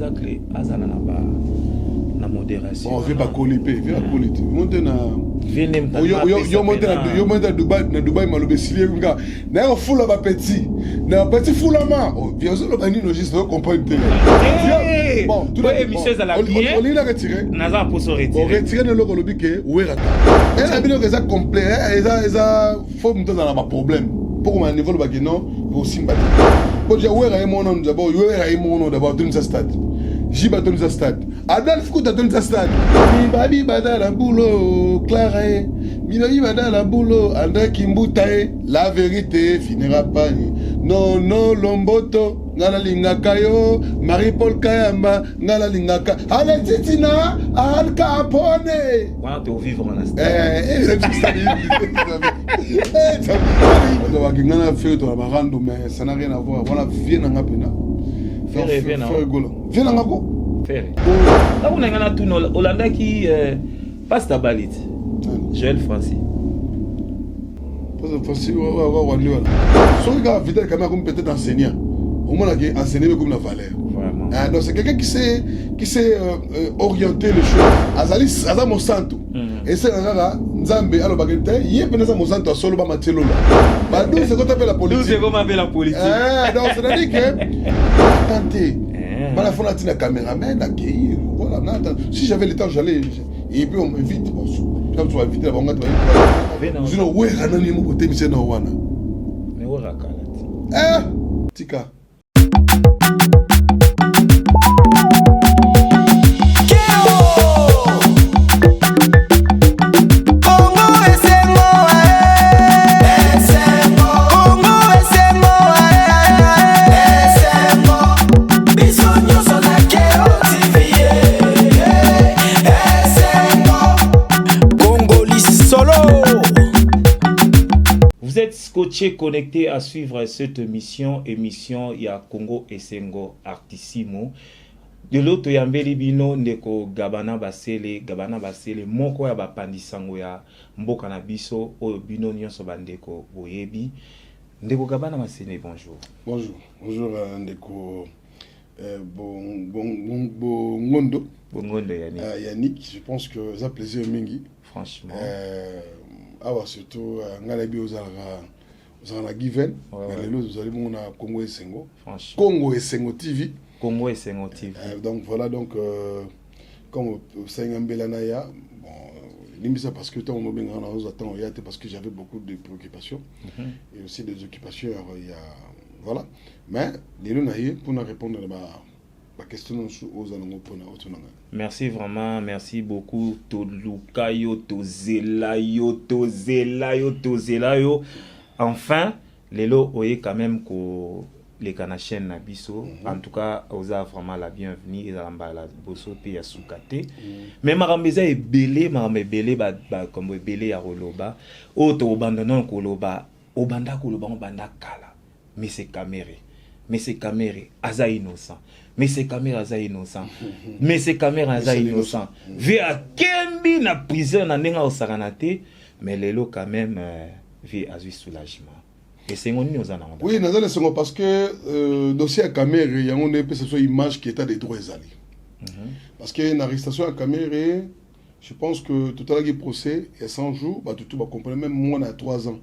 spectacle azana na modération. On veut pas coller, veut pas coller. Monter na yo monter na Dubaï malobe sili nga. Na yo fula ba petit. Na petit fula ma. Bien sûr le bani no juste comprendre. Bon, tout les émissions à la bien. On l'a retiré. Naza pour se retirer. On retire le logo lobi que oueraka. Elle a bien que ça complet, ça faut me donner un problème. Pour mon niveau le bagage non, au sympathie. Bon, j'ai ouera mon nom d'abord, ouera mon nom d'abord dans ce stade. J'y va dans ce stade. Adolphe Couta dans ce stade. Mi babi bada la boulot, Clara. Mi babi bada la boulot, André Kimbutae. La vérité finira pas. Non, non, Lomboto, Ngala Lingakayo, Marie-Paul Kayamba, Ngala Lingaka. Allez, Titina, Al Capone. Voilà, tu vivre en instant. Mais ça n'a rien à voir. Voilà, viens en apena. Viens en go. Là, on a tout Hollanda qui passe ta balite. Joël Francis. Francis, son gars Vidal Cameroun peut-être enseignant. Au moins, il a enseigné comme la valeur. Vraiment. Donc, c'est quelqu'un qui sait orienter les choses. Azali Monsanto. Et c'est un gars, Nzambe, alors, Bagante, il y a un Monsanto à solo, Matelo. D'où c'est qu'on appelle la politique. D'où c'est qu'on appelle la politique. Donc, c'est-à-dire que, attendez, la fois, on a un caméraman, voilà, si j'avais le temps, j'allais. Et puis, on m'invite. Quand tu vas inviter la banque, tu vas ouais, Ranani, mon côté, monsieur Nawana. Mais où est Tika. Vous êtes scotché connecté à suivre cette émission il y a Congo Esengo Artissimo. De l'autre il y a Mbelibino ndeko Gabana Basele moko ya bapandisango ya mboka na biso oyo bino nyonso bandeko boyebi. Ndeko Gabana Basele, bonjour. Bonjour ndeko Bongondo Yannick. Yannick, je pense que ça plaisir mingi. Franchement. Surtout ngalabi ozala given mais les autres vous allez mon Congo Esengo. Congo Esengo TV. Congo Esengo TV. Donc voilà, donc comme Sengambelanaya, bon limite parce que tant on bien on attend parce que j'avais beaucoup de préoccupations et aussi des occupations il y a voilà, mais les naïe pour nous répondre à question aux anongo pour nous. Merci vraiment, merci beaucoup. Tolukayo, Tozelayo. Enfin, Lelo Oye quand même que les Kanachènes Nabiso. En tout cas, vous avez vraiment la bienvenue et la bosso pe ya soukate. Mais marambeza est belé, comme belé à Roloba. Auto abandonnant Koloba, Obanda Koloba, Obanda Kala. Mais c'est caméré. Mais c'est caméré, Aza innocent. Mais c'est caméra Aza innocent. Mais c'est caméra Aza innocent. Via Kembi na prison na nenga osaranate, mais lelo quand même via azui soulagement. Et c'est on nous en a. Oui, nous allons parce que dossier à caméra, il y a une image qui est à des droits allés. Parce que l'arrestation à caméra, je pense que tout à l'heure procès et 100 jours, bah tout va comprendre même moi à 3 ans.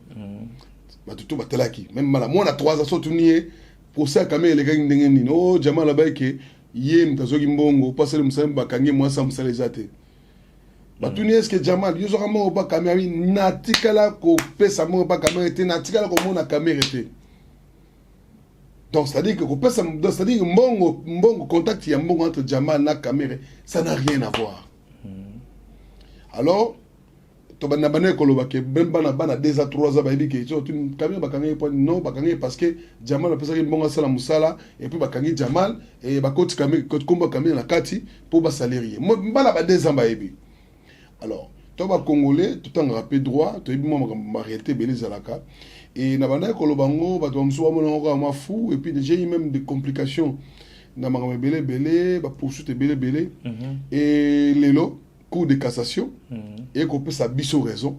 Bah tout va telaki, même moi à 3 ans surtout nié. Pour ça, quand même, les gars, ils disent oh, Jamal là-bas, que yé, m'tazogi mbongo, passe le moussam, bakangi, moi, ça m'sale zate. Bah, tu n'es que Jamal, yo zora mo ba caméra, natikala ko pesa mo ba caméra était, natikala ko mo na caméra était. Donc, c'est-à-dire que ko pesa, c'est-à-dire mbongo contact y a mbongo entre Jamal na caméra, ça n'a rien à voir. Alors, to bana bana koloba ke ben bana 2 à 3 ans ba ebi ke so tu caméra bakangi point non bakangi parce que Jamal a pensé mbongo sala musala et puis bakangi Jamal et ba coach caméra coach komba caméra na kati pour ba salarié bana ba 2 ans ba ebi. Alors to ba congolais tout en rappel droit to ebi mo ma réalité belezalaka et na bana koloba ngo ba to msuwa mo ngo ma fou et puis déjà il y a même des complications na ma belé ba poursuite belé et lelo Cour de cassation et qu'on peut sa biso raison.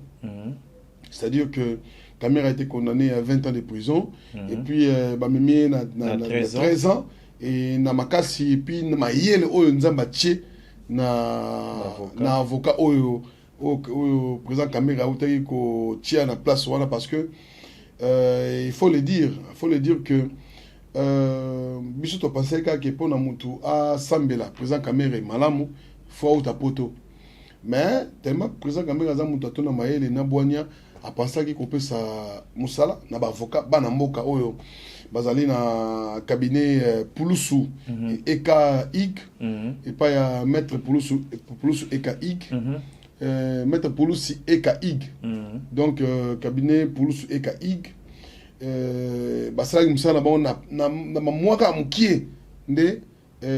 C'est-à-dire que Caméra a été condamné à 20 ans de prison et puis Bamemi a 13 ans et na makasi et puis na mayele oyo nzamba tie na avocat oyo président Kamere a utaki ko tia na place wana parce que il faut le dire que biso to pensé que pona mutu a sambela président Kamere malamu faut uta poto mais tellement président Kamere za mutu atona mayele na bwanya a pensé que kopé sa musala na ba avocat bana mboka oyo bazali na cabinet Pulusu Eka Ig et pas ya maître Pulusu Eka Ig maître Pulusu Eka Ig donc cabinet Pulusu Eka Ig basala musala ba na mwaka mukie nde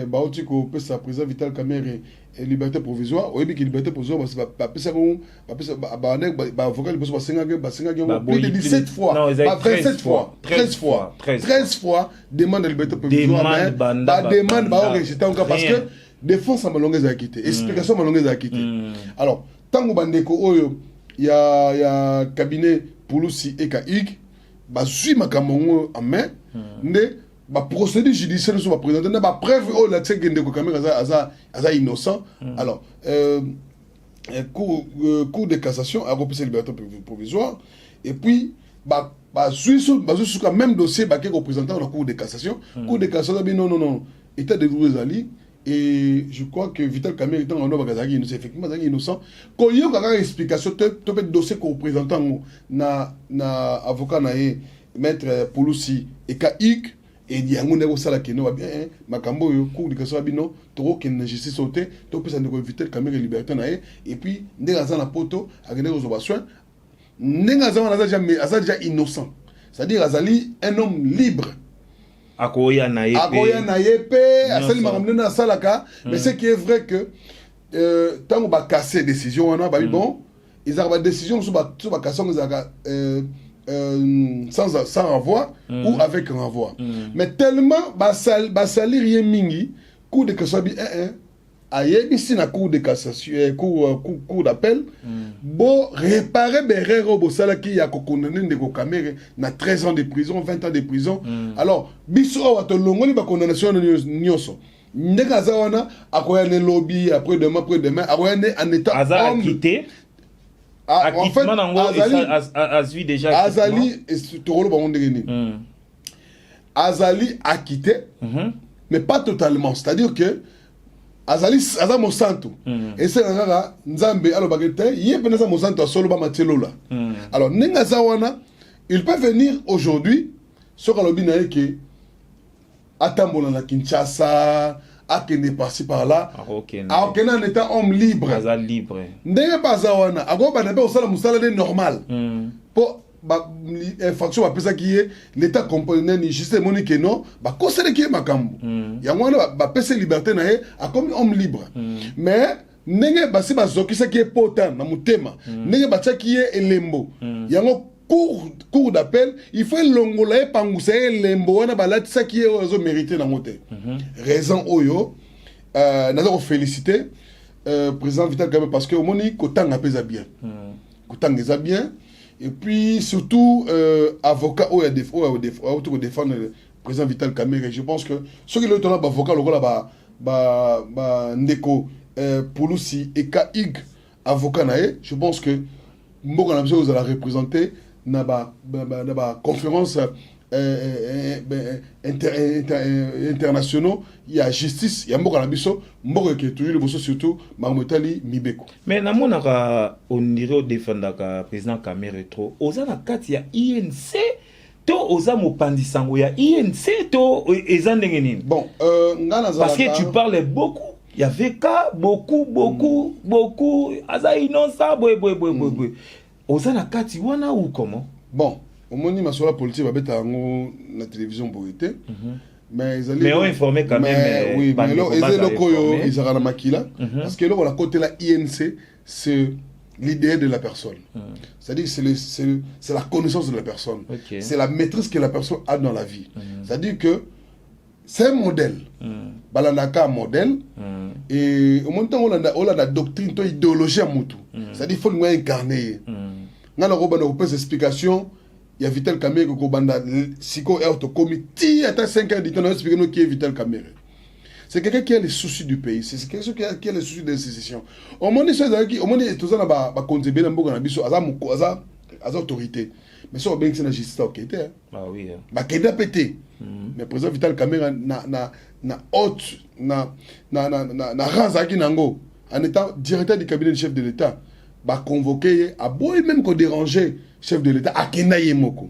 baoti ko pesa président Vital Kamere liberté provisoire oyebi ki liberté provisoire ba pesa ko ba pesa ba avocat liboso basenga plus de 17 fois non, 27 fois 13 fois demande de liberté provisoire ba demande ba rejeter encore parce que défense malongaise a quitté explication malongaise a quitté alors tango bandeko oyo ya cabinet Pulusi Eka Ig ba sui makambo en main nde ba procédure judiciaire sur ba présenter na ba preuve oh la tsenge ndeko Kamere aza innocent alors cour de cassation a repoussé liberté provisoire et puis ba sui sur quand même dossier ba qui représentant la cour de cassation non état de droit ali et je crois que Vital Kamere étant en Bagazaki innocent effectivement innocent quand il y a une explication to peut dossier ko représentant na avocat na maître Pulusi Eka Ig et il y a un monde qui est bien makambo yo cour de cassation bino to que na justice sauté to peut s'en Vital Kamere liberté na et puis ndenga za na poto agene observation ndenga za na déjà innocent c'est-à-dire azali un homme libre akoya na yepe asali makambo na salaka mais ce qui est vrai que tant on va casser décision on a bon ils ont une décision sur ba casser sans renvoi ou avec renvoi mais tellement basali rien mingi cour de cassation ici na cour de cassation cour d'appel bon réparer berero bosala qui a condamné ndeko Kamere na 13 ans de prison 20 ans de prison alors biso wato longoli ba condamnation nyoso ndeka zawana akoya ne lobby après demain akoya ne en état acquitté en fait Azali déjà Azali tokolo ba ndengeni Azali acquitté mais pas totalement c'est-à-dire que Aza Monsanto et c'est là Nzambe alors bagete yepena sa Monsanto solo ba matelola alors ninga zawana il peut venir aujourd'hui sur kalobina que atambola na Kinshasa akende par-ci par-là akena en état homme libre Aza libre ndenge bazawana agoba na be osala musala de normal pour infraction apesa qui est l'état comprenait ni juste monique non ba conseiller qui est makambo ya ngwana ba pesa liberté na a comme homme libre mais ndenge basi bazokisa qui est potent na mutema ndenge bacha qui est elembo yango cour d'appel il faut longola pangusa elembo wana balatisa qui est ozo mérité na moté raison oyo nazo féliciter président Vital Kamere parce que au moni kotanga pesa bien kotanga bien. Et puis, surtout, avocat ou défendre le président Vital Kamere. Je pense que ceux qui ont avocat, Ndeko Pulusi Eka Ig, avocat, je pense que vous allez représenter dans la conférence internationaux, il y a justice, il y a Mboka qui est toujours le bosso surtout Marmotali Mibeko. Mais na monaka on dirait défendre le président Kamere trop. Oza na kati ya INC to oza mopandi sango ya INC to ezandenge nini. Bon, parce que tu parles beaucoup. Il y avait cas beaucoup aza innocent boy. Oza na kati wana ou comment? Bon. Au moins, il m'a sur la politique, il y a la télévision pour été. Mais on informé quand même. Oui, mais là, ils ont la maquille. Parce que là, on a côté la INC, c'est l'idée de la personne. C'est-à-dire c'est la connaissance de la personne. C'est la maîtrise que la personne a dans la vie. C'est-à-dire que c'est un modèle. Balanaka modèle. Et au moment où on a la doctrine, une idéologie à Moutou. C'est-à-dire qu'il faut nous incarner. On a des explications. il y a Vital Kamerhe qui banda siko auto comité à 5 ans d'État, expliquer nous qui est Vital Kamerhe. C'est quelqu'un qui a les soucis du pays, c'est quelqu'un qui a les soucis de l'institution. Au moins tout ça ba contribuer dans beaucoup na biso aza autorité. Mais ça bien que c'est la justice OK était. Ah oui. Ba keda pété. Mais président Vital Kamerhe na haute na ranzaki nango en étant directeur du cabinet du chef de l'État. Ba convoquer a boy même ko déranger chef de l'État akenda yemoko.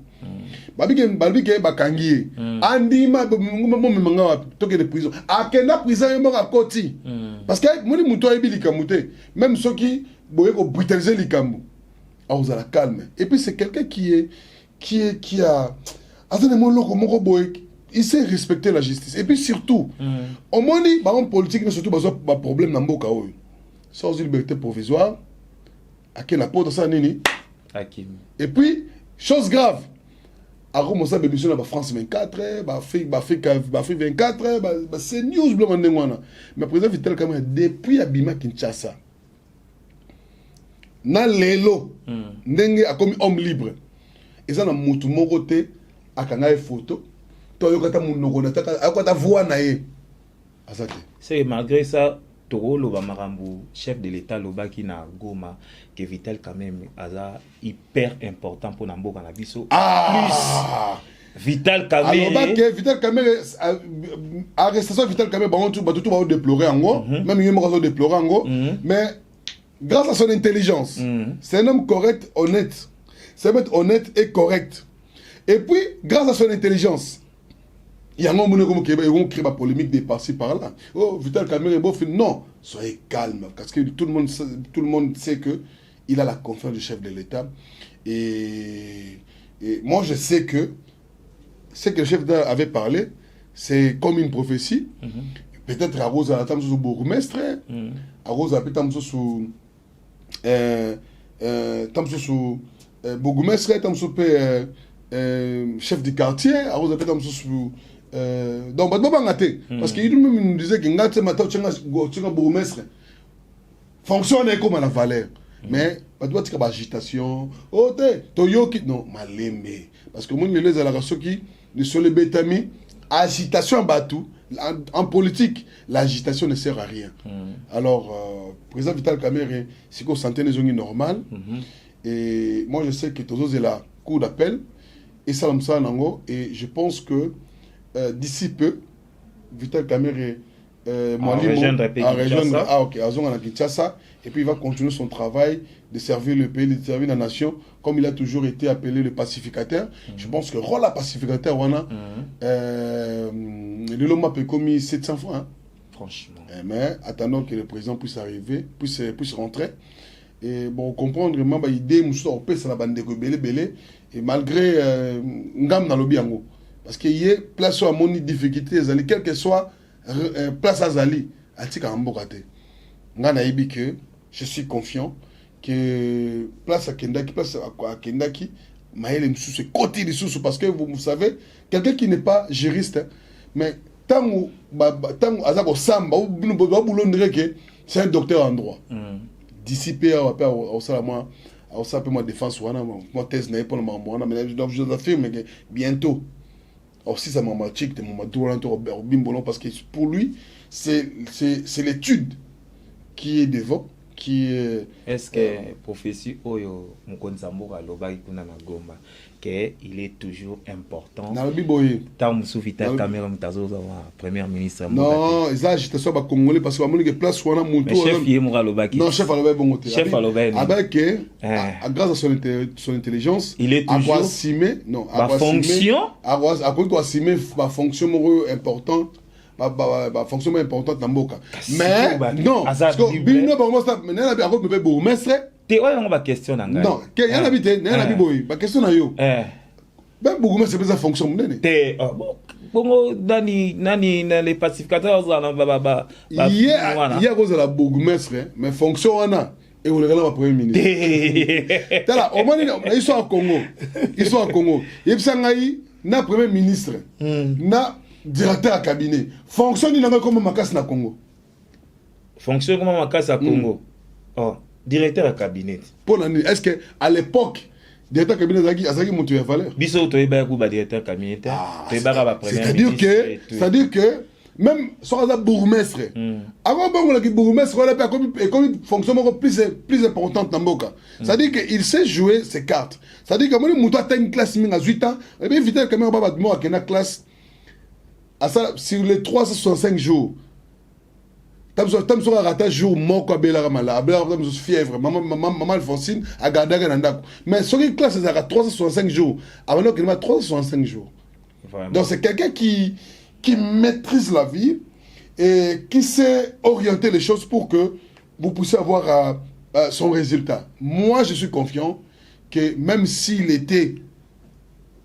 Babike bakangiye andima manga toke de prison akenda prison yemoko akoti parce que moni muto ayebilika muté même ceux qui boye ko brutaliser likambo a vous la calme et puis c'est quelqu'un qui a attendez mon loko moko boye il sait respecter la justice et puis surtout au moins baron politique mais surtout ba problème na mboka oyo sans liberté provisoire à quel apporte ça nini Hakim. Et puis chose grave a commencé à bénéficier de France 24 Afrique 24 c'est news blanc ndengwana mais président Vital Kamerhe depuis Abima Kinshasa na lelo ndenge a comme homme libre et ça na mutu moko te akanga photo to yokata munoko na taka akota voix na ye azate c'est malgré ça Toro loba marambu chef de l'état loba qui na Goma que Vital Kamerhe aza hyper important pour Namboka na biso plus Vital Kamerhe alors que Vital Kamerhe arrestation Vital Kamerhe tout va déplorer en gros même il va déplorer en gros mais grâce à son intelligence c'est un homme correct honnête c'est un homme honnête et correct et puis grâce à son intelligence il y a un moment qui crée la polémique de par-ci par-là. Oh, Vital Kamerhe, non, soyez calme, parce que tout le monde sait que il a la confiance du chef de l'État. Et moi, je sais que ce que le chef d'État avait parlé, c'est comme une prophétie. Peut-être à Rose à Tamsou bourgmestre, à Rose à Tamsou bourgmestre, Tamsou chef du quartier, à Rose à Tamsou donc parce qu'il nous disait que ngate mata tchenga bourgmestre fonctionne comme la valeur mais pas doit être agitation toyoki non malembe parce que moi les alaraso qui ne sont les bétami agitation batou en politique l'agitation ne sert à rien alors président Vital Kamerhe c'est qu'on santé les zones normales et moi je sais que tous la cour d'appel et ça comme ça nango et je pense que d'ici peu, Vital Kamerhe à Kinshasa, et puis il va continuer son travail de servir le pays, de servir la nation, comme il a toujours été appelé le pacificateur. Je pense que rôle à pacificateur, on a le l'homme a commis 700 fois. Hein. Franchement. Mais attendons que le président puisse arriver, puisse rentrer. Et bon, comprendre vraiment l'idée, et malgré Ngam dans le biango. Parce qu'il y a place à mon difficulté, quelle que soit place à Zali, à Tika Mbokate. Je suis confiant que place à Kendaki, place à Kendaki, Maël Msou, c'est côté des sous, parce que vous savez, quelqu'un qui n'est pas juriste, mais tant que Azako Samba, c'est un docteur en droit. D'ici peu, moi défense, moi thèse n'est pas le moment, mais je vous affirme que bientôt. Aussi, ça m'a marqué que mon Bimbolon parce que pour lui, c'est l'étude qui est devant, qui est. Est-ce que prophétie Oyo Mukonzamboka Loba Ikuna na Goma que il est toujours important. Dans le Biboye. Tant Vital Kamerhe Mutazo premier ministre. Non, ils agitent ba congolais parce que amoni que place wana muto. Chef Yemura Lobaki. Non, chef Aloba bongote. Chef Aloba. Avec grâce à son intelligence, il est toujours assumer non, à fonction à assumer ma fonction importante. Fonction importante dans Mboka. Mais non, parce que Bino Bourgmestre, mais n'a pas encore bourgmestre. T'es ouais on va question nanga. Non, que y a l'habité, n'a pas boy, ba question na yo. Ben bourgmestre c'est pas fonction ndene. T'es bongo nani na les pacificateurs za ba. Il y a cause la bourgmestre, mais fonction wana et on regarde le premier ministre. Tala, au moins ils sont en Congo. Ils sont en Congo. Et puis sangai na premier ministre. Na directeur à cabinet. Fonctionne il comme Makasi na Congo. Fonctionne comme Makasi à Congo. Oh, directeur à cabinet. Est-ce que à l'époque directeur cabinet azaki moto ya valeur. Biso toyeba ku ba directeur cabinet. Toyeba ba premier ministre. C'est-à-dire que même sans un bourgmestre. Avant bon le bourgmestre on a comme fonction plus importante dans Mboka. C'est-à-dire qu'il sait jouer ses cartes. C'est-à-dire que moi moto a une classe minga 8 ans et bien vite quand même ba moi na classe à ça sur les 365 jours. Tam so rata jour moko abela mala abela tam so fièvre maman Alphonsine a gardé na ndako. Mais sur une classe ça 365 jours. Avant qu'il m'a 365 jours. Vraiment. Donc c'est quelqu'un qui maîtrise la vie et qui sait orienter les choses pour que vous puissiez avoir son résultat. Moi, je suis confiant que même s'il était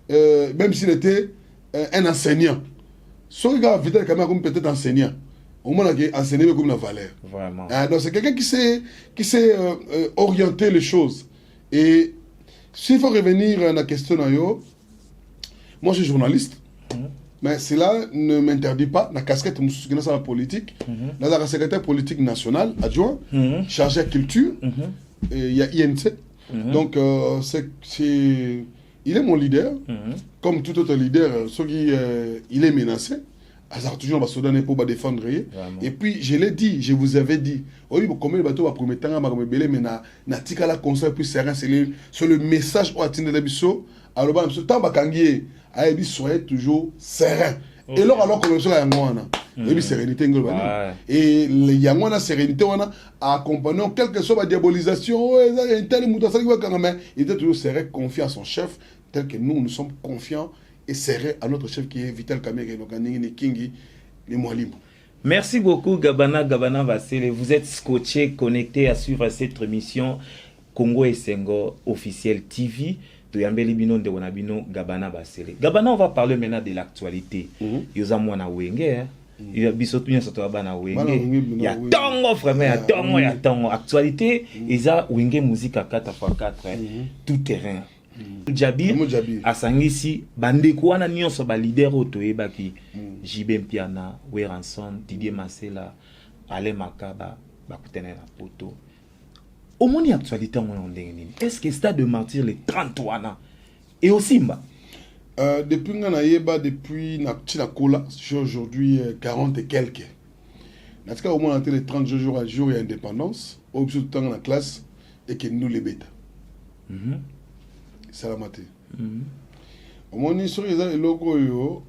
un enseignant, ce gars Vital Kamerhe peut-être enseignant, au moins il a enseigné comme la valeur. Vraiment. Donc c'est quelqu'un qui sait orienter les choses. Et s'il faut revenir à la question, moi je suis journaliste. Mais cela ne m'interdit pas, la casquette de la politique, la secrétaire politique nationale, adjoint, chargé de culture, il y a INC. Donc, il est mon leader, comme tout autre leader, il est menacé. Azar toujours va se donner pour défendre. Et puis, je l'ai dit, je vous avais dit, oui, combien de bateaux va promettre un mais na tika la conseil plus serein, c'est le message au atteindre de biso. Alors, ce temps va kangier. Aïe, soyez toujours serein. Et alors comme ça, il y a sérénité. Et il y a une sérénité accompagnant quelle que soit la diabolisation. Il était toujours serein, confiant à son chef, tel que nous sommes confiants et sereins à notre chef qui est Vital Kamerhe, Kingi, les Moualim. Merci beaucoup, Gabana Bassele. Vous êtes scotché, connecté à suivre cette émission Congo et Senghor officiel TV. Gabana Bassele. Gabana, on va parler maintenant de l'actualité. Il y a mwana wenge, il y a bisotunya sotobana wenge. Il y a tongo vraiment, il y a tongo. Actualité, il y a wenge musique à 4x4, tout terrain. Djabir, Asangisi, bandeko wana nyonso ba leader otoyeba ki JB Mpiana, Weranson, Didier Masela, Ale Makaba, bakutene na poto. Au moins, il y a actualité. Est-ce que Stade de Martyr, les 33 ans, et aussi, depuis depuis Nakola, j'ai aujourd'hui 40 et quelques. En tout cas, au moins, les 30 jours à jour et indépendance, au bout du temps dans la classe, et que nous les bêta. C'est la maté. Au moins, il y a des logos.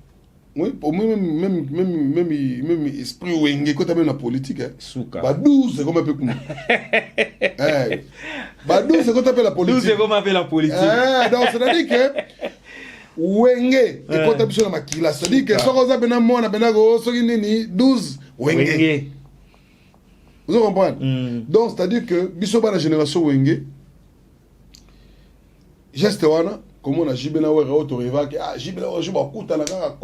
Oui, au moins, même esprit wenge, quand tu as même la politique, Badou, c'est comme un peu comme. Badou, c'est quand tu appelles la politique. C'est comme appelle la politique. Donc, c'est-à-dire que wenge, et quand tu as besoin de maquilla, c'est-à-dire que si on a besoin de moi, on a besoin de 12 wenge. Vous comprenez? Donc, c'est-à-dire que, bisoba la génération wenge, geste wana. Comment on a Jibena Wera Autoreva, Jibena Wera Kuta la Kaka,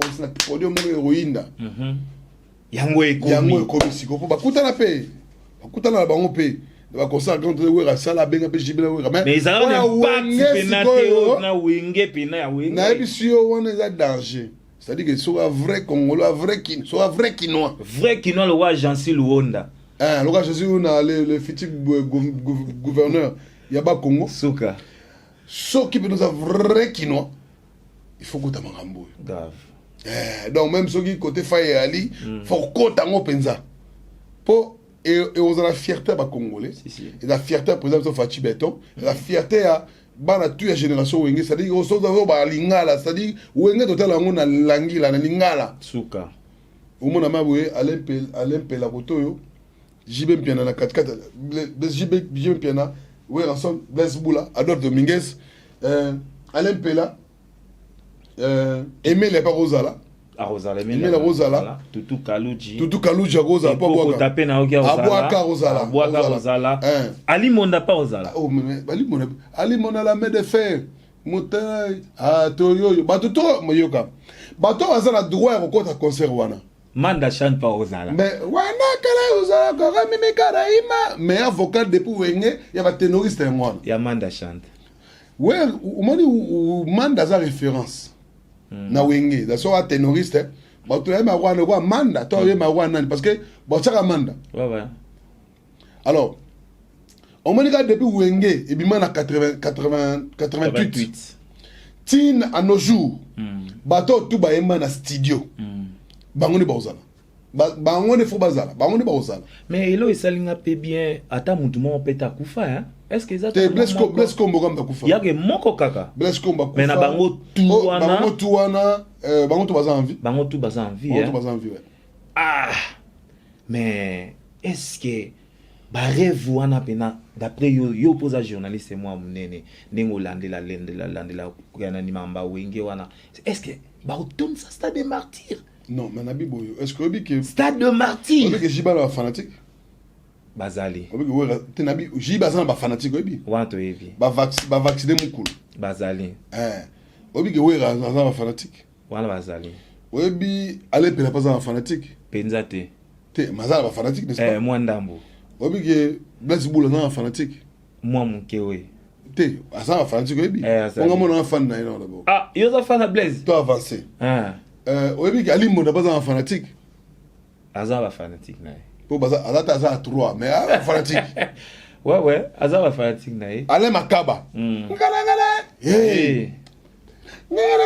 podium héroïne. Yango et Komisi, Kuta la paix. Kuta la bango paix. Va consacrer quand Wera Sala Benga Jibena Wera. Mais ils ont un impact pénaté na wenge pena ya wenge. Na ebisio wana za danger. C'est-à-dire que soit vrai Congolais, soit vrai Quinois. Vrai Quinois le roi Jansi Luonda. Le roi Jansi Luonda, le futur gouverneur Yaba Congo. Souka. Ce qui peut nous avoir vrai Quinois, il faut que tu aies un gambo. Donc même ceux qui côté Faye Ali, il faut que tu aies un penza. Et on a la fierté à Congolais. Et la fierté, par exemple, de Fatih Béton. La fierté à la génération Wenge. C'est-à-dire qu'on a lingala. C'est-à-dire Wenge total on a langila, na lingala. Souka. Au monde a maboué, Alain Pelaroto, JB Mpiana, la 4-4, JB Mpiana. Oui, ensemble, Blaise Boula, Adolphe Dominguez, Alain Pella, Aimé Lepa Rosala. Aimé la Rosala. Toutou Kalouji. Toutou Kalouji, Rosala. Poko tapé na okia Rosala. Abouaka Rosala. Abouaka Rosala. Ali Monda pas Rosala. Oh, mais Ali Monda la main de fer. Moutaï. Ah, Toyo. Batoto, Moyoka. Bato, Azala droit à recompte concert wana. Manda chante pas Rosala. Mais wana kala Rosala, kara mimi karaima. Mais avocat depuis Wenge, il y a un ténoriste en moi. Il y a Manda chante. Ouais, ou Manda za référence. Na Wenge, da so un ténoriste. Ba to ma wana ko Manda, to ma wana parce que ba chaka Manda. Ouais. Alors, On m'a dit depuis Wenge, et bien en 88. Tin à nos jours, bateau tout baïma na studio. Bangoni bauzala. Bangoni fo bazala. Bangoni bauzala. Mais elo esalinga pe bien ata mutumo peta kufa hein. Est-ce que ça te Bless Combo comme kufa. Yage moko kaka. Bless Combo kufa. Mais na bango tuwana. Bango tuwana, bango tu baza en vie. Bango tu baza en vie. Bango tu baza en vie. Ah. Mais est-ce que ba rêve wana pena d'après yo posa journaliste moi munene ndenge landela kana ni mamba wenge wana est-ce que ba retourne ça stade des martyrs? Non, mais nabi boyo. Est-ce que obi que stade de martyrs? Obi que Jiba la fanatique? Bazali. Obi que te nabi Jiba za ba fanatique obi. Wanto evi. Ba vacciner mukulu. Bazali. Obi que wera za ba fanatique. Wana bazali. Obi aller pela pas za fanatique. Penzate. Te mazala ba fanatique n'est-ce pas? Moi ndambo. Obi que Blaise Boula za fanatique. Moi monkewe. Te asa fanatique obi. On nga mona fan na ino d'abord. Ah, yo za fan à Blaise. Toi avancé. Obi que Ali Monda pas za fanatique. Aza ba fanatique na. Pour baza azata za 3 mais fanatique. Ouais, aza ba fanatique na. Ale Makaba. Ngala. Hey. Ngala.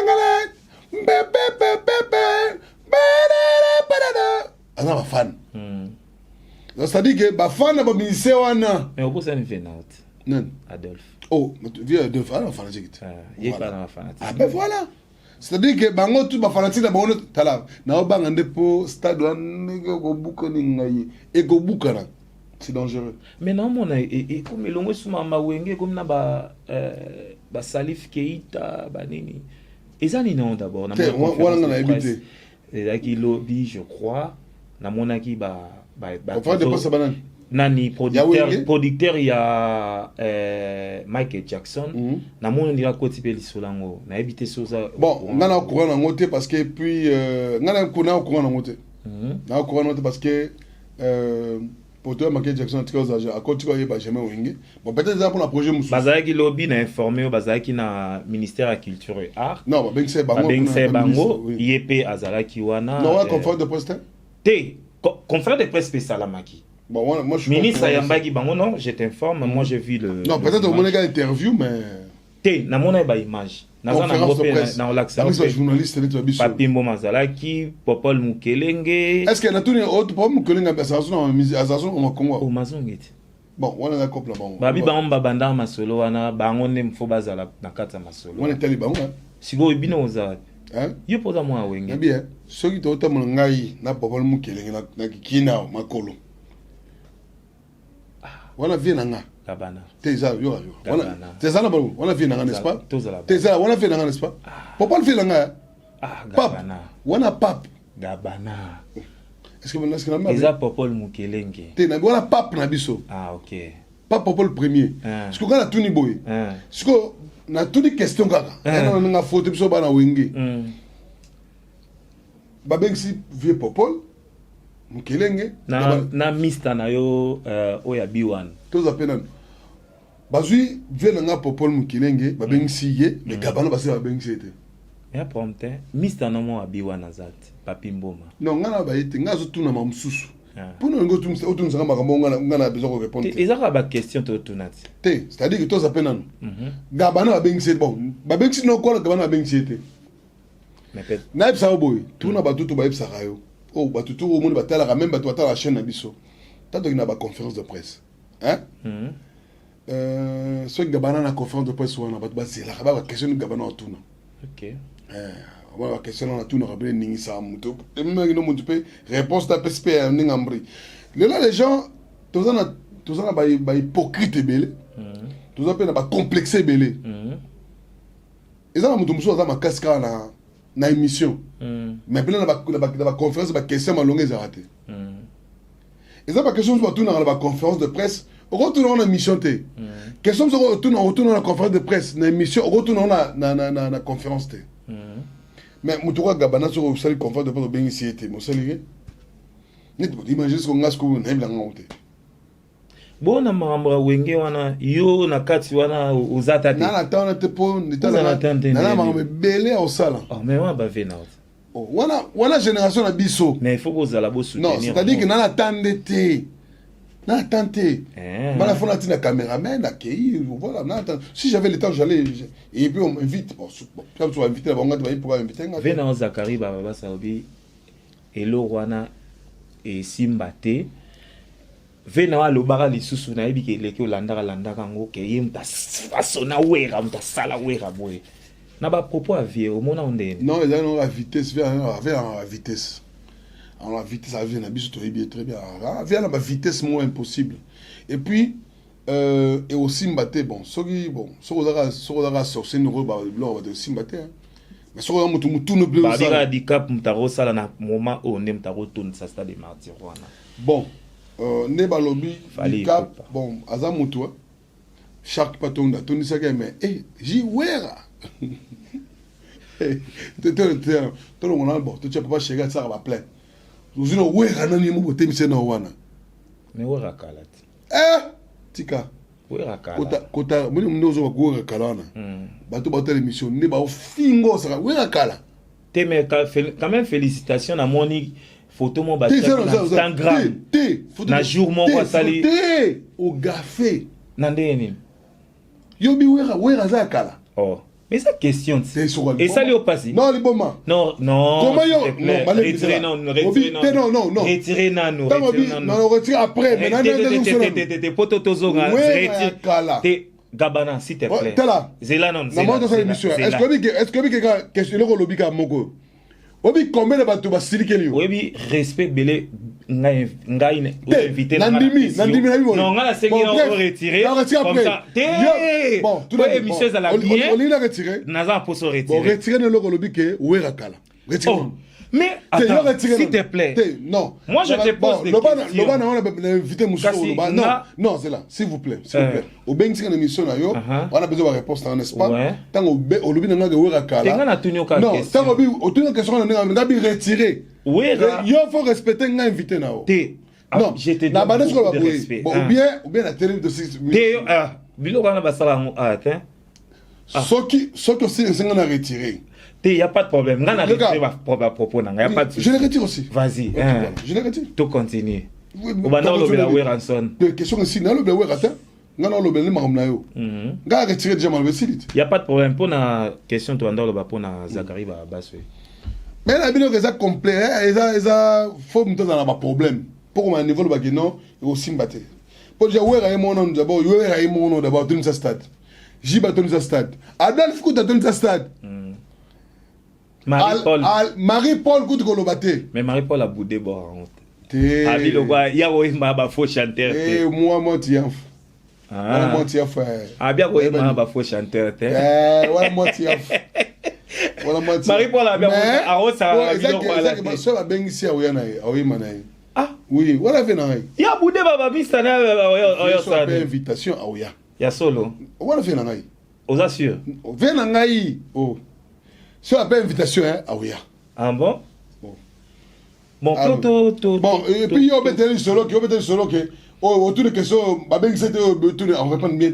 Aza ba fan. C'est-à-dire que ba fan ba ministère wana. Mais au bout ça ne fait not. Non. Adolphe. Oh, vieux Adolphe, alors fanatique. Il est pas dans la fanatique. Ah ben voilà. C'est-à-dire que bango tout ba fanatique na bango tala. Na obanga ndepo stade wana go buka ni ngai. E go buka na. C'est dangereux. Mais non mon et comme elongo suma mawenge comme na ba Salif Keita ba nini. Ezani non d'abord na mon habité. Et qui lobby je crois na monaki ba enfin de pas ça banane. Nani producteur il y a Michael Jackson na mon ndira koti pe lisolango na habité soza. Bon ngana courant na ngote parce que puis ngana kuna courant na ngote. Na courant na ngote parce que producteur Michael Jackson tikoza a continué ba jamais wingi. Bon peut-être ça pour un projet musu. Bazaki lobby na informé bazaki na ministère de la culture et art. Non ba bengse bango. IEP azalaki wana. Non, conférence de presse. Té conférence de presse spéciale Maki. Bon moi je suis ministre Ayambagi bango non, je t'informe, moi j'ai vu le. Non, peut-être au moment interview mais té na mona ba image. Na za na ngopé na olaxa. Na journaliste ne biso. Papimbo Mazalaki, Popol Mukelenge. Est-ce que na tuni autre Popol Mukelenge assassin au Congo? Au Mazongeti. Bon, on a un couple là-bas. Babi bango babanda masolo wana bango ne mfo bazala na kata masolo. On est taliban hein. Sigo ibino oza. Hein? Yo poza moi wenge. Bien. Ceux qui t'ont ngai na Popol Mukelenge na kina makolo. Wana vie nanga. Gabana. Teza yo. Wana teza na balu. Wana vie nanga n'est-ce pas? Teza wana vie nanga n'est-ce pas? Popol vie nanga. Ah Gabana. Wana pape. Gabana. Est-ce que maintenant c'est Eza Popol Mukelenge. Te na wana pape na biso. Ah OK. Pas Popol premier. Parce que quand la tuni boy. Parce que na tuni question kaka. Na nga faute biso bana wenge. Babengsi vieux Popol Mukelenge na mista na yo oya B1 toza pena bazui vela nga Popol Mukelenge babengisi ye le gabano basi babengisi ete ya prompte mista na mo B1 azat papi mboma non ngana ba ete nga zo tuna mamsusu pour nous ngo tumsa otunza nga makambo ngana besoin de répondre ezaka ba question to tunati te c'est-à-dire que toza pena gabano babengisi bon babengisi no ko gabano babengisi ete mais peut na epsa boy tuna batutu ba epsa rayo. Oh, batutu au monde batala même batu batala la chaîne na biso. Tanto na ba conférence de presse. Hein? So gabana na conférence de presse wana batu bazela ba question gabana otuna. OK. Ba question na tuna rabele ningi sa muto. Même no muto pe réponse ta PSP ningambri. Là les gens tous na ba hypocrite belé. Tous na ba complexé belé. Eza muto muso za makaska na émission. Mais bien la conférence de question malongue est ratée. Et ça pas question sur tourner dans la conférence de presse, on retourne dans émission T. Question sur retourne dans la conférence de presse, dans émission, on retourne dans la conférence T. Mais mutuka gabana sur la conférence de presse bien ici T, mon salut. Imagine ce qu'on a ce qu'on aime la ngauté. Bon na mamba wenge wana yo na kati wana uzata te. Na la tana te po na mamba belé au sala. Oh mais on va venir. Oh wana génération na biso. Mais il faut que vous allez soutenir. Non, c'est-à-dire que na la tande te. n'a tenté. Voilà, faut la caméraman, voilà, si j'avais le temps, j'allais. Et puis on m'invite. Bon, quand tu vas inviter, on va pouvoir inviter. Venant Zakari Baba Saobi, Elo Rwana et Simbate. Venant à l'Obara Lissusu, Naïbi qui est le Landara Landarango, qui est un façonna ouera, un sala ouera boy. N'a pas propos à vie, au moment où on est. Non, il y a la vitesse, la vitesse. Alors la vitesse, ça vient, très bien, très bien. Vient la vitesse moins impossible. Et puis, et aussi Mbate, bon, sorry, bon, sorti une robe, l'or de Simbate. Mais sorry, tout ne peut pas. Badira handicap, m'taro sala na moment où on est m'taro tourne ça stade de martyr. Bon, Neba lobby, handicap, bon, Azamutua, chaque patron de Tony Saga, mais, j'y ouera. Tu n'as pas chéri, ça va plein. Vous avez ouera, non, il m'a dit, c'est non, mais ouera kalati. Tika. Ouera kalati. Kota, moi, nous avons ouera kalana. Bateau bateau l'émission, Neba au fingo, ça va ouera kala. Mais quand même, félicitations à mon photo, mon bâtiment sur Instagram. Na jour, mon roi sali. Au café. Nandéni. Yobi ouera zakala. Oh. Mais ça question, et ça lui au passé. Non, les moments. Non, non. Comment yo? Retirez non, retirez non. Non, non. Retirez non, non. Retire après. Mais t'es poteau tozonga. Retire. Gabana, s'il te plaît. T'es là. Zéla non. Est-ce que quelqu'un questionne le lobby à Mogo? Obi combien de bateaux bas sili kelio? Oui, respect belé ngai invité Nandimi non nga la sengi na retirer comme ça bon tout les émissions à la bien on l'a retiré naza pour se retirer bon retirer le lobby que ouera kala retirer mais attends s'il te plaît non moi je te pose des questions Loba na invité monsieur Loba non c'est là s'il vous plaît au ben c'est une émission na yo on a besoin de réponse n'est-ce pas tant au lobby na nga ouera kala tenga na tunyo ka question non tant au tunyo question na nga bi retirer ouera il faut respecter nga invité na yo non je te na bana ko ba respect ou bien la télé de 6 bilo kana basala ngo atteint soki aussi c'est nga retirer. Il n'y a pas de problème. Je vais propos. Je les retire aussi. Vas-y. Je les retire. Tout continue. On va nous le ranson. La question est si nous le attends. Nous le le maromnayo. Gars retirer déjà mal Il n'y a pas de problème pour la question tu vas le pour na Zakari ba baswe. Mais la vidéo que ça complet, ça faut me donner un problème. Pour mon niveau le bagino et aussi mbaté. Pour dire ouais mon nom d'abord, ouais mon nom d'abord dans sa stade. J'y bâton sa stade. Adolphe Kout dans sa stade. Marie-Paul Kout Kolobaté. Mais Marie-Paul a boudé bon. Abi le gars, ya wo ba faux chanteur. Moi tiens. Moi tiens Abi ko ba faux chanteur te. Voilà moi tiens. Voilà moi tiens. Marie-Paul a bien a o sa bilo ko ala. Ça va bien ici au yana au imanaï. Ah oui, voilà venai. Ya boudé baba mista na oyo sa invitation au ya. Ya solo. Voilà venai. Aux assure. Venai. Oh. C'est une invitation, hein? Ah oui. Ah bon? Bon, bon, et puis il y a un solo que, autour de question, on répond bien.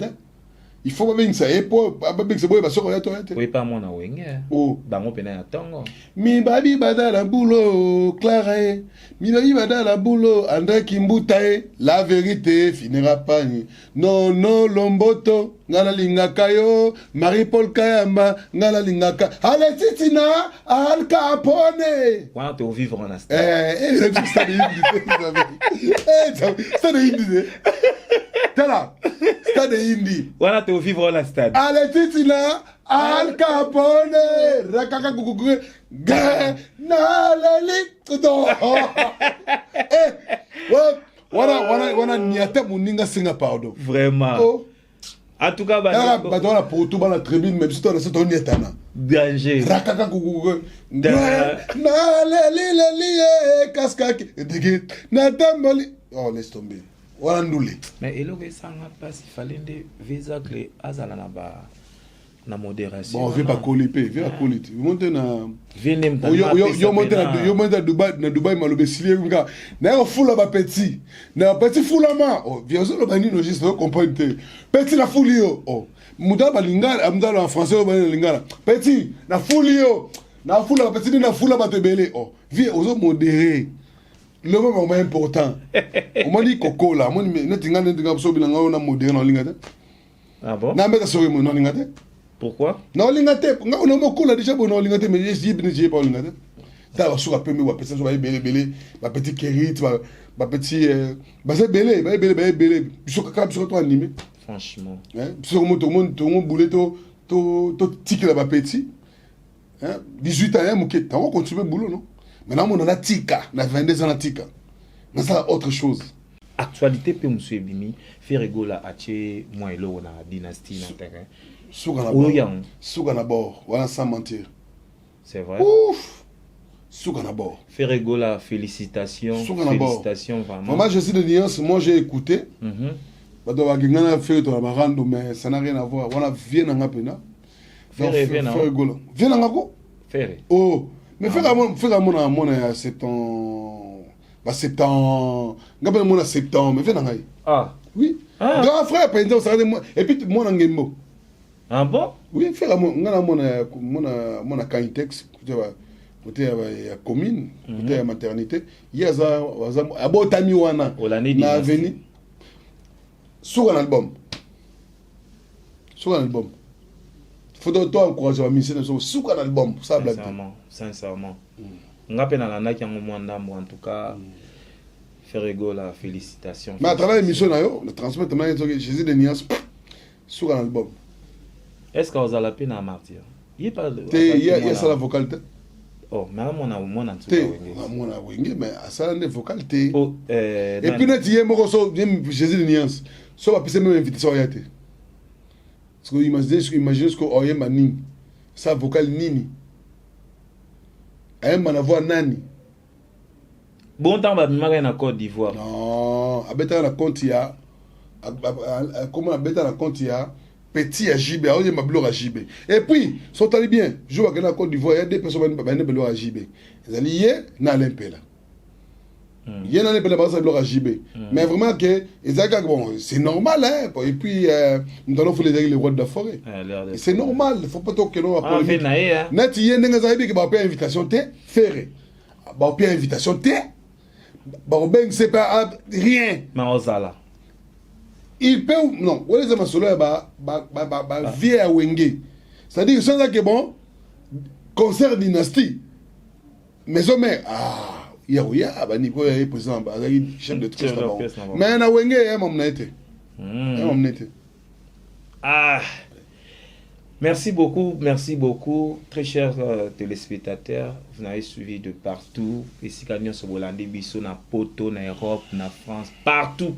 Il faut pas bien ça, et pour pas bien ça, parce que toi. Oui, pas mon awing. Oh, bango pena tongo. Mi babi badala boulot, Clara. Mi babi badala boulot, André Kimbutae. La vérité finira pas. Non, non, Lomboto, ngala lingakayo, Marie-Paul Kayamba, ngala lingaka. Allez, Titina, Al Capone. Quand tu vivre en instant. Stade Hindi. T'es là. Stade Hindi. Voilà, tu vivre en stade. Allez, Titina, Al Capone. Rakaka Kukuku. Nalali. Wana niate muninga singa pardon. Vraiment. En tout cas, la pour tout la tribune, même si tu as ce ton nietana. Danger. Rakaka Kukuku. Nalali, kaskaki. Natambali. Oh, laisse tomber. Mais il fallait des visa clés na modération. Bon, viens pas coller, viens coller. Monter na yo monter na Dubai malobe silier nga. Na fula ba petit. Na petit fulama. Oh, viens zo ba nino juste comprendre. Petit na fulio. Oh, muda ba lingala, amdala en français ba lingala. Petit na fulio. Na fula petit na fula ba tebele. Oh, viens ozo modérer. Le moment important. On m'a dit Coco là. Moi, je moderne en ligne. Ah bon? Pourquoi? Non, lingate. On a beaucoup là déjà pour non lingate, mais je dis pas lingate. T'as la soupe à peu mais ma petite soirée belé, ma petite kérit, ma petite, bah c'est belé. Sur toi animé. Franchement. Hein? Sur tout le monde boulet to tic là ma petit. Hein? 18 ans, mouké. T'as continué le boulot non? Maintenant on a tika, on a 22 ans tika. Mais ça autre chose. Actualité pe monsieur Bimi, fait rigola ache moi et l'eau na dynastie na terrain. Souganabord, voilà sans mentir. C'est vrai. Ouf. Souganabord. Fait rigola, félicitations. Félicitations vraiment. Moi je suis de Nuance, moi j'ai écouté. Mais ça n'a rien à voir. Voilà, viens en apena. Viens en ako. Faire. Oh, mais fais à mon septembre. Septembre. Gabel mon septembre, mais viens en aille. Ah. Oui. Grand frère, et puis moi en gembo. Ah bon? Oui, fais à mon Kaintex, côté à commune, côté à maternité. Il y a ça, à Botamiwana. Na avenue. Sur un album. Sur un album. Faut toi encourager la mission sur un album. Ça blague. Sincèrement. Ngape na lana ki ngomwa ndambo en tout cas. Ferrego la félicitations. Mais à travers l'émission le transmettre Jésus de Nias sur un album. Est-ce que vous avez la peine à martyr? Il y a ça la vocalité. Oh, mais moi on a tout moi on a wingé mais ça la vocalité. Et puis net hier moi Jésus de Nias. So va passer même invitation à yate. Parce que imaginez ce que oye mani. Ça vocal nini. Aime na voix nani. Bon temps ba bimaka na Côte d'Ivoire. Non, abeta na compte ya comment abeta na compte ya petit à JB, on ma blog à JB. Et puis, sont allés bien. Je vois que dans la Côte d'Ivoire, il y a des personnes qui ont une blog à JB. Ils allaient hier, dans l'Impéla. Il y a un peu de blog à JB. Mais vraiment que bon, c'est normal hein. Et puis nous allons faire les rois de la forêt. C'est normal, il faut pas que nous après. Net il y a des gens qui ont pas invitation té ferré. Ba pas invitation té. Ba ben c'est pas rien. Mais ozala. Il peut non, on les a solo ba vie à Wenge. C'est-à-dire sans ça que bon concert dynastie. Mais au moins il y a ba niveau président ba chef de triste là. Mais na Wenge est mon été. Ah. Merci beaucoup, très chers téléspectateurs. Vous avez suivi de partout. Ici, quand nous sommes Hollandais, Bissau, na Poto, na Europe, na France, partout.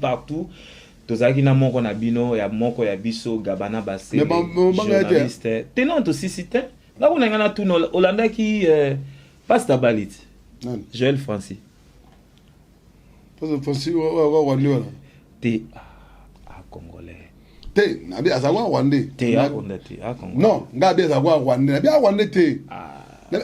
Tozaki na moko na bino ya moko ya biso Gabana Basse. Journaliste. Tenant aussi cité. Là on a tout Hollandais qui passe ta balit. Joël Francis. Passe Francis wa T Congolais. Te nabi azawa Rwandais. Te Congolais. Non, ngabi azawa Rwandais. Nabi Rwandais te.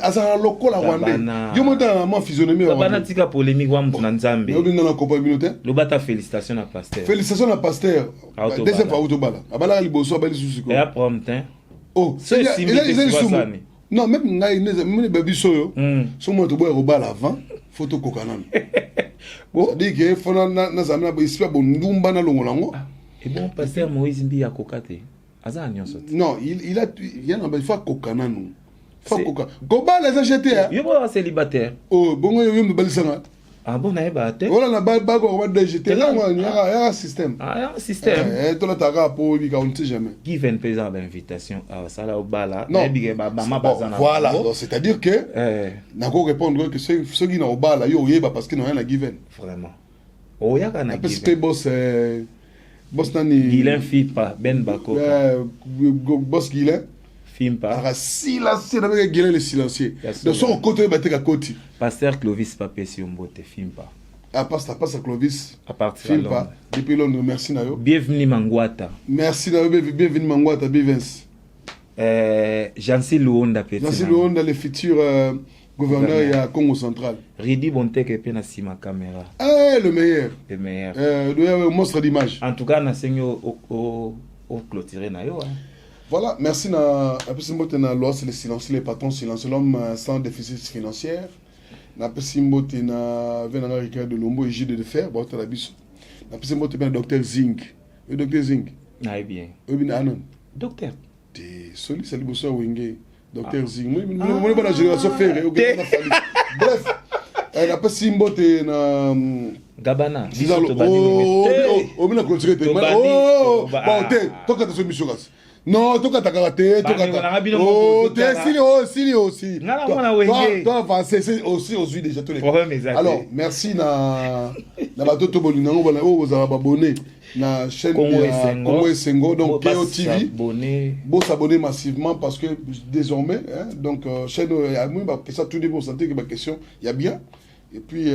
Azara lokola Rwandais. Yo monta na ma physionomie Rwandais. Gabana tika polémique wa mtu na Nzambe. Yo binga na kopa binote. Lobata félicitations à pasteur. Félicitations à pasteur. Deuxième fois autobala. Abala liboso abali susu ko. Et après matin. Oh, c'est non, même ngai ne baby soyo. So mo to boy robala avant, photo kokanana. Bon, dit que fona na zamna ba ispa bon ndumba na longolango. Et bon, pasteur Moïse Mbi a kokate. Aza nyonso. Non, il y a un fa kokanana. Fa koka. Goba les acheter hein. Yo ba célibataire. Oh, bongo yo me balisanga. Ah bon, na eba te. Voilà na ba ko ba DGT. Là il y a un système. Ah, il y a un système. To la taga pour lui on ne sait jamais. Qui vient présent d'invitation à ça là au bala. Non. Voilà, c'est-à-dire que na ko répondre que ceux qui na au bala yo yeba parce que non rien na given. Vraiment. Oh ya kana given. Parce que boss nani Guilain Fipa Ben Bako. Boss Guilain Fimpa. Silencieux avec Guilain le silencieux. De son côté bateka koti. Pasteur Clovis Papé Siombote Fimpa. À pasteur Clovis. À partir de Fimpa. Depuis Londres, merci Nayo. Bienvenue Mangwata. Merci Nayo, bienvenue Mangwata, Bivens. Jansi Luonda Petit. Jansi Luonda, le futur gouverneur à Congo central. Ridi Bonteke pe na sima caméra. Le meilleur. Le meilleur. Le monstre d'image. En tout cas, na senyo au clôturer na yo. Voilà, merci na loi c'est le silence, les patrons silencieux, l'homme sans déficit financier. na pesimbote na venanga Ricardo Lombo et Gilles de Fer ba la biso na pesimbote ben docteur Zing le docteur Zing na bien obina anon docteur te soli sali boso wenge docteur Zing moi ba na génération ferré au na fali bref na pesimbote na Gabana obina continuer te oh bon te toka ta soumission gas non toka ta karaté toka ta sili aussi toi avancer c'est aussi aux yeux déjà tous les alors merci na batoto bolinango bana o za abonné na chaîne Congo Esengo donc KO TV bon s'abonner massivement parce que désormais donc chaîne moi ba question tout pour santé que ma question il y a bien et puis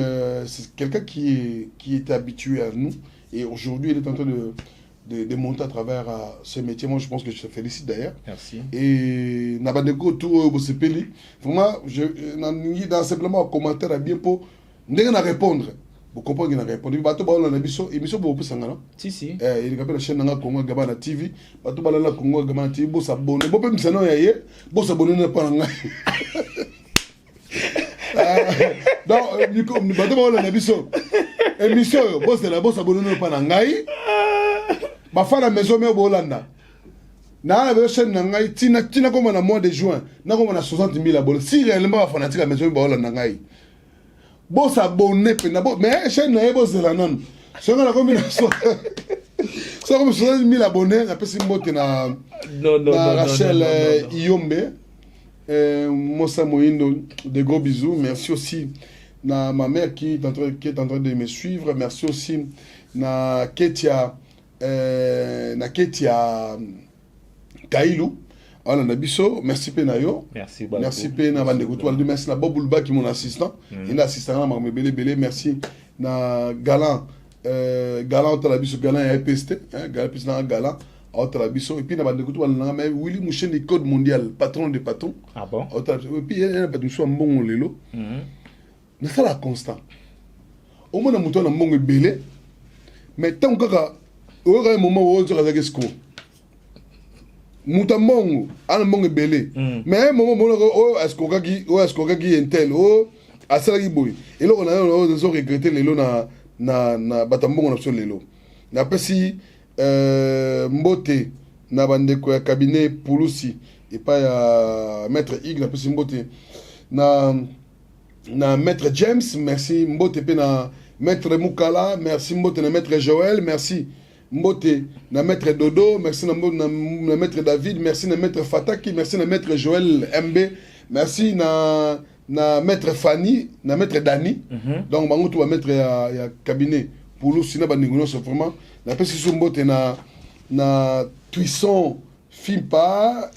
c'est quelqu'un qui était habitué à nous et aujourd'hui il est en train de monter à travers ce métier. Moi je pense que je te félicite d'ailleurs. Merci. Et Nabandeko tout Bosepeli vraiment je dans simplement un commentaire à bien pour n'a répondre. Vous comprenez qu'il a répondu. Bato ba on a biso émission bo pusanga non? Si. Il appelle la chaîne Nanga Congo Gabana TV. Bato ba la Congo Gabana TV bo s'abonner. Bo pe misano yaye bo s'abonner na pas nga. Donc bato ba on a biso émission bo c'est la bo s'abonner na pas ngai. Ma femme à la maison mais au Hollande. Na la chaîne ngai tina comme en mois de juin, na comme on a 60 000 abonnés. Si réellement la fanatique à la maison au Hollande ngai. Bon s'abonner mais chaîne na ebo c'est la non. Si on a comme ça comme 60 000 abonnés, après si mbote na Rachel Iyombe Mossa Moindo, de gros bisous. Merci aussi na ma mère qui est en train de me suivre. Merci aussi na Ketia Kailou. Alors Nabiso, merci Penayo. Merci Pena Bandekuto. Merci na Bobulba qui est mon assistant. Il est assistant à Belé. Merci na Galant. Galant Talabiso, Galant et APST. Galant. Et puis, Willy Mouchen du Code mondial, patron des patrons. Ah bon? Et puis, il y a un bon lélo. Mais ça, la constant. Au moins, on a un bon belé. Mais tant que il y a un moment où on a un score. Moutamong, un bon belé. Mais un moment où on a un score qui est tel. À ça, et là, on a regretté les lots na Batambong, on a les lots. On a pas si. Mbote na bandeko ya cabinet Pulusi et pas ya maître Ig na pesi Mbote na maître James merci Mbote pe na maître Mukala merci Mbote na maître Joël merci Mbote na maître Dodo merci na maître David merci na maître Fataki merci na maître Joël MB merci na maître Fanny na maître Dani donc bango tout va maître ya cabinet Pulusi na bandeko so vraiment la personne Mbote na Tuisson Fimpa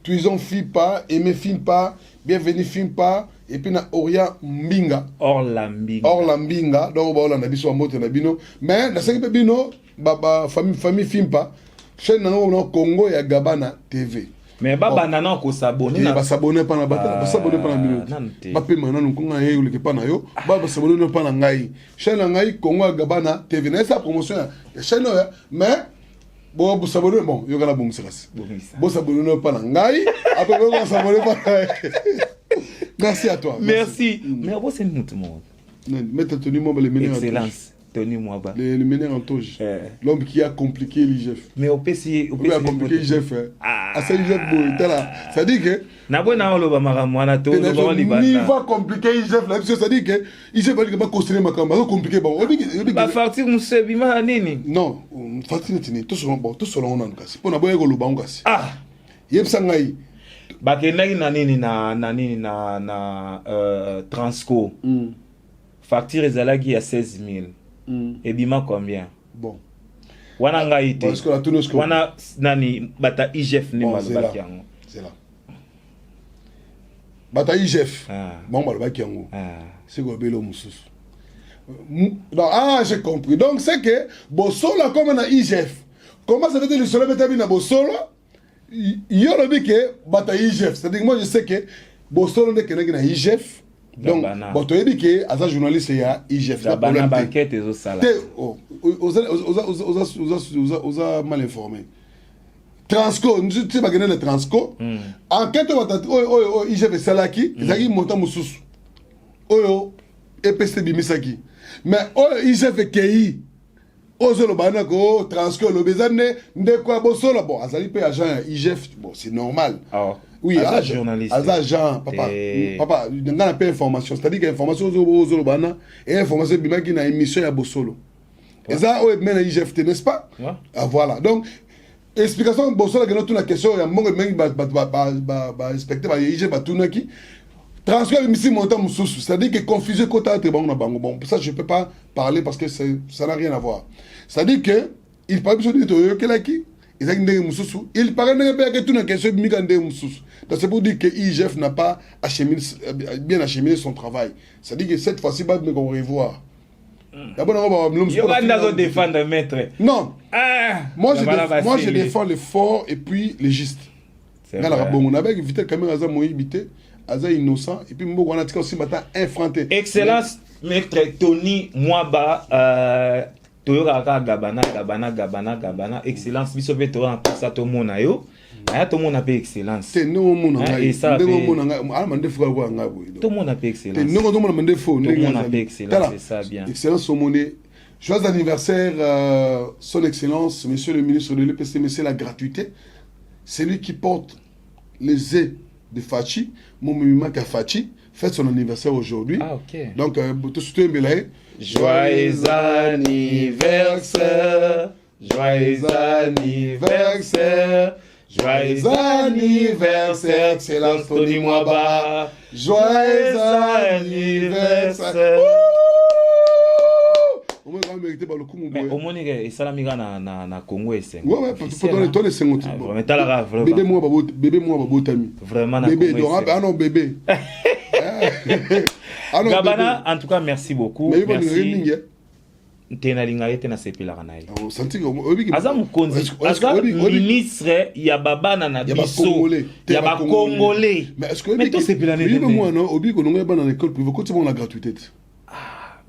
Tuisson Fimpa Aimé Fimpa bienvenue Fimpa et puis na Oria Mbinga Orlambinga donc ba na biso Mbote na bino mais na seki bino baba famille Fimpa chaîne na Congo ya Gabana TV mais baba nana ko s'abonner na s'abonner pas na bata s'abonner pas na bino ba pe mana nous konga ye uleke pa na yo ba s'abonner pas na ngai chaîne ngai Congo Gabana TV na sa promotion ya chaîne mais bon s'abonner bon yo kana bon seras bon s'abonner pas na ngai après bon s'abonner pas merci à toi merci mais bon c'est nous tout le monde mettre Tony Mwaba le meilleur excellence Tony Mwaba le meilleur en touche l'homme qui a compliqué l'IGF mais au PC a compliqué l'IGF à ça l'IGF ça dit que na bona lo ba maramwana to lo ba libana ni va compliquer l'IGF là ça dit que IGF va pas construire makamba va compliquer bon ba facture musebima nini non facture tini tout selon on en kasi pour na boye ko lo ba ngasi yebsa ngai bakendaki na nini na Transco facture ezalaki ya 16 000 et bima combien bon wana ngai te wana nani bata IGF ne malobaki yango c'est là bata IGF bon malobaki yango c'est go belo mususu donc j'ai compris donc c'est que bosolo comme na IGF comment ça veut dire le solo betabi na bosolo yorobi que bata IGF c'est-à-dire moi je sais que bosolo ne kenaki na IGF donc bon tu dis que à ça journaliste ya IGF la problème banquette et sala osa mal informé Transco tu sais pas le Transco enquête IGF salaki ezaki monta mususu oyo EPC bimisaki mais oyo IGF KI ozo lo bana ko transfert lo bezane ndeko ya bosolo bon azali pe agent IGF bon c'est normal. Oui, journaliste. Agent, papa, il y a pas information. C'est-à-dire que l'information aux Olobana et l'information qui na émission à Bosolo. Et ça, on est IGFT, n'est-ce pas? Ah, voilà. Donc, explication de Bosolo, il y a toute la question, il y a un monde qui respecté par IGF, transfert ici montant Moussous. C'est-à-dire que confuser côté à bon, bon, pour ça, je ne peux pas parler parce que ça n'a rien à voir. C'est-à-dire que, il parle de qui il paraît que tout une question donc c'est pour dire que IGF n'a pas bien acheminé son travail. C'est-à-dire que cette fois-ci, on va revoir. D'abord, défendre maître. Non. Moi, je défends les forts et puis les justes. On a évité quand même Aza innocent et puis on a aussi infranté. Excellence, maître Tony Mwaba. Gabana, excellence, biso pe to en ça to mona yo. Aya to mona pe excellence. C'est no mona ngai. Et ça mande fwa kwa ngabo. To mona pe excellence. C'est no to mona mande fo. To mona pe excellence, c'est ça bien. Excellence au monde. Joyeux anniversaire son excellence monsieur le ministre de l'EPC, monsieur la gratuité. C'est lui qui porte les œufs de Fachi, mon mimima ka Fachi fête son anniversaire aujourd'hui. Ah OK. Donc tout soutenir Belaye. Joyeux anniversaire, joyeux anniversaire, joyeux anniversaire, excellence Tony Mwaba, joyeux anniversaire. Mais au moins, il s'est mis na Congo et c'est. Ouais, pendant les temps les 50. Bébé moi tami. Vraiment. Bébé, donc ah non bébé. Gabana, en tout cas, merci beaucoup. Merci. Ministre, il y a Babana na biso, il y a Congolais. Mais est-ce que mais c'est plus l'année moi non, obi ko nonga bana école privée ko la gratuité.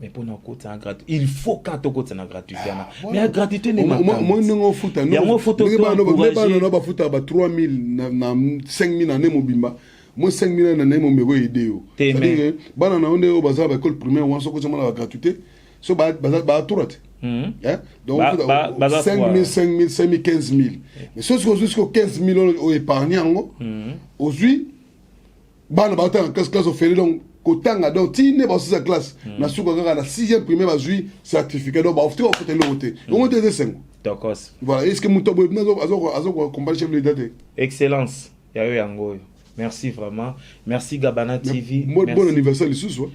Mais pour nous côté en gratuité, il faut quand to côté en gratuité. Mais la gratuité n'est pas. Moi non futa non. Il y a un photo ba futa ba 3000 na 5000 na mobimba. Moi 5000 na nemo mego ideo. C'est-à-dire bana na onde o baza ba école primaire ou so ko la gratuité. So ba tourate. Donc 5000 15000 mais ce jusqu'au 15000 au épargnant aujourd'hui bana ba ta classe au fait donc kotanga donc ti ne ba sa classe na suko kaka na 6e primaire ba jui certificat donc ba ofte au côté l'autre on te descend d'accord voilà est-ce que mutobo azo combat chef de l'État excellence yayo yango merci vraiment merci Gabana TV bon anniversaire les sous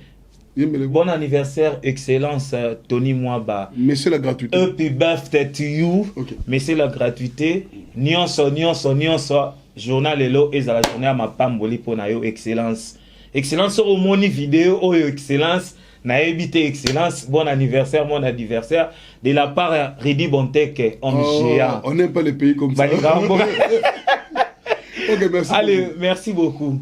bon anniversaire, excellence, Tony Mwaba. Monsieur la gratuité. Happy birthday to you. Okay. Monsieur la gratuité. Nyonso. Journal Elo et la journée à ma pamboli pour nayo excellence. Excellence au moni vidéo oh excellence. Na évité excellence. Bon anniversaire, mon anniversaire. De la part de Redi Bontek, homme géant. On n'aime pas les pays comme ça. Ok, merci. Allez, merci beaucoup.